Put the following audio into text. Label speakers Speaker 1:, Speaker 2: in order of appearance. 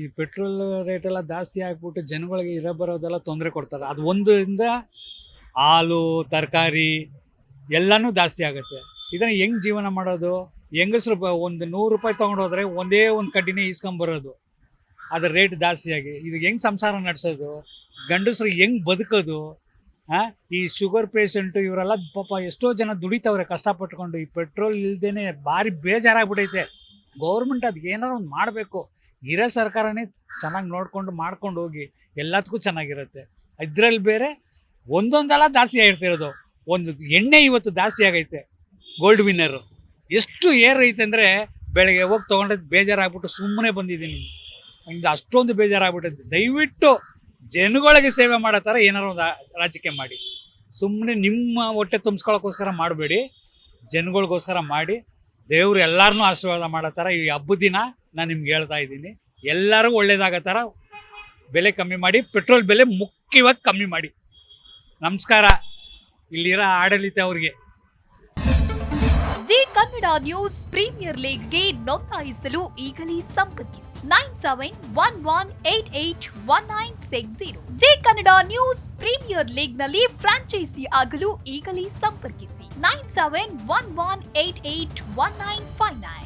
Speaker 1: ಈ petrol rate ಎಲ್ಲ ಜಾಸ್ತಿ ಆಗ್ಬಿಟ್ಟು ಜನಗಳಿಗೆ ಇರೋ ಬರೋದೆಲ್ಲ ತೊಂದರೆ ಕೊಡ್ತಾರೆ. ಅದು ಒಂದರಿಂದ ಹಾಲು ತರಕಾರಿ ಎಲ್ಲನೂ ಜಾಸ್ತಿ ಆಗುತ್ತೆ. ಇದನ್ನು ಹೆಂಗೆ ಜೀವನ ಮಾಡೋದು? ಹೆಂಗಸ್ರು ಒಂದು 100 ರೂಪಾಯಿ ತೊಗೊಂಡೋದ್ರೆ ಒಂದೇ ಒಂದು ಕಡ್ಡಿನೇ ಈಸ್ಕೊಂಬರೋದು. ಅದ್ರ ರೇಟ್ ಜಾಸ್ತಿಯಾಗಿ ಇದು ಹೆಂಗೆ ಸಂಸಾರ ನಡೆಸೋದು? ಗಂಡಸರು ಹೆಂಗೆ ಬದುಕೋದು? ಈ ಶುಗರ್ ಪೇಷಂಟು ಇವರೆಲ್ಲ ಪಾಪ ಎಷ್ಟೋ ಜನ ದುಡಿತವ್ರೆ ಕಷ್ಟಪಟ್ಕೊಂಡು. ಈ ಪೆಟ್ರೋಲ್ ಇಲ್ದೇ ಭಾರಿ ಬೇಜಾರಾಗ್ಬಿಟ್ಟೈತೆ. ಗೌರ್ಮೆಂಟ್ ಅದಕ್ಕೆ ಏನಾರು ಒಂದು ಮಾಡಬೇಕು. ಇರೋ ಸರ್ಕಾರನೇ ಚೆನ್ನಾಗಿ ನೋಡ್ಕೊಂಡು ಮಾಡ್ಕೊಂಡು ಹೋಗಿ ಎಲ್ಲದಕ್ಕೂ ಚೆನ್ನಾಗಿರುತ್ತೆ. ಇದರಲ್ಲಿ ಬೇರೆ ಒಂದೊಂದೆಲ್ಲ ಜಾಸ್ತಿ ಆಗಿರ್ತಿರೋದು. ಒಂದು ಎಣ್ಣೆ ಇವತ್ತು ಜಾಸ್ತಿ ಆಗೈತೆ. ಗೋಲ್ಡ್ ವಿನ್ನರು ಎಷ್ಟು ಏರ್ ಐತೆ ಅಂದರೆ ಬೆಳಗ್ಗೆ ಹೋಗಿ ತೊಗೊಂಡಿದ್ದು ಬೇಜಾರಾಗ್ಬಿಟ್ಟು ಸುಮ್ಮನೆ ಬಂದಿದ್ದೀನಿ. ಇದು ಅಷ್ಟೊಂದು ಬೇಜಾರಾಗ್ಬಿಟ್ಟೈತೆ. ದಯವಿಟ್ಟು ಜನಗಳಿಗೆ ಸೇವೆ ಮಾಡೋ ಥರ ಏನಾರು ಒಂದು ರಾಜಕೀಯ ಮಾಡಿ. ಸುಮ್ಮನೆ ನಿಮ್ಮ ಹೊಟ್ಟೆ ತುಂಬಿಸ್ಕೊಳ್ಳೋಕ್ಕೋಸ್ಕರ ಮಾಡಬೇಡಿ, ಜನಗಳಿಗೋಸ್ಕರ ಮಾಡಿ. ದೇವರು ಎಲ್ಲರನ್ನೂ ಆಶೀರ್ವಾದ ಮಾಡೋ ಥರ ಈ ಹಬ್ಬದ ದಿನ ನಾನು ನಿಮ್ಗೆ ಹೇಳ್ತಾ ಇದ್ದೀನಿ. ಎಲ್ಲರೂ ಒಳ್ಳೇದಾಗೋ ಥರ ಬೆಲೆ ಕಮ್ಮಿ ಮಾಡಿ, ಪೆಟ್ರೋಲ್ ಬೆಲೆ ಮುಖ್ಯವಾಗಿ ಕಮ್ಮಿ ಮಾಡಿ. ನಮಸ್ಕಾರ ಇಲ್ಲಿರೋ ಆಡಳಿತ ಅವ್ರಿಗೆ.
Speaker 2: ಜಿ ಕನ್ನಡ ನ್ಯೂಸ್ ಪ್ರೀಮಿಯರ್ ಲೀಗ್ಗೆ ನೋಂದಾಯಿಸಲು ಈಗಲೇ ಸಂಪರ್ಕಿಸಿ 9711881960. ಜಿ ಕನ್ನಡ ನ್ಯೂಸ್ ಪ್ರೀಮಿಯರ್ ಲೀಗ್ನಲ್ಲಿ ಫ್ರಾಂಚೈಸಿ ಆಗಲು ಈಗಲೇ ಸಂಪರ್ಕಿಸಿ 9711881959.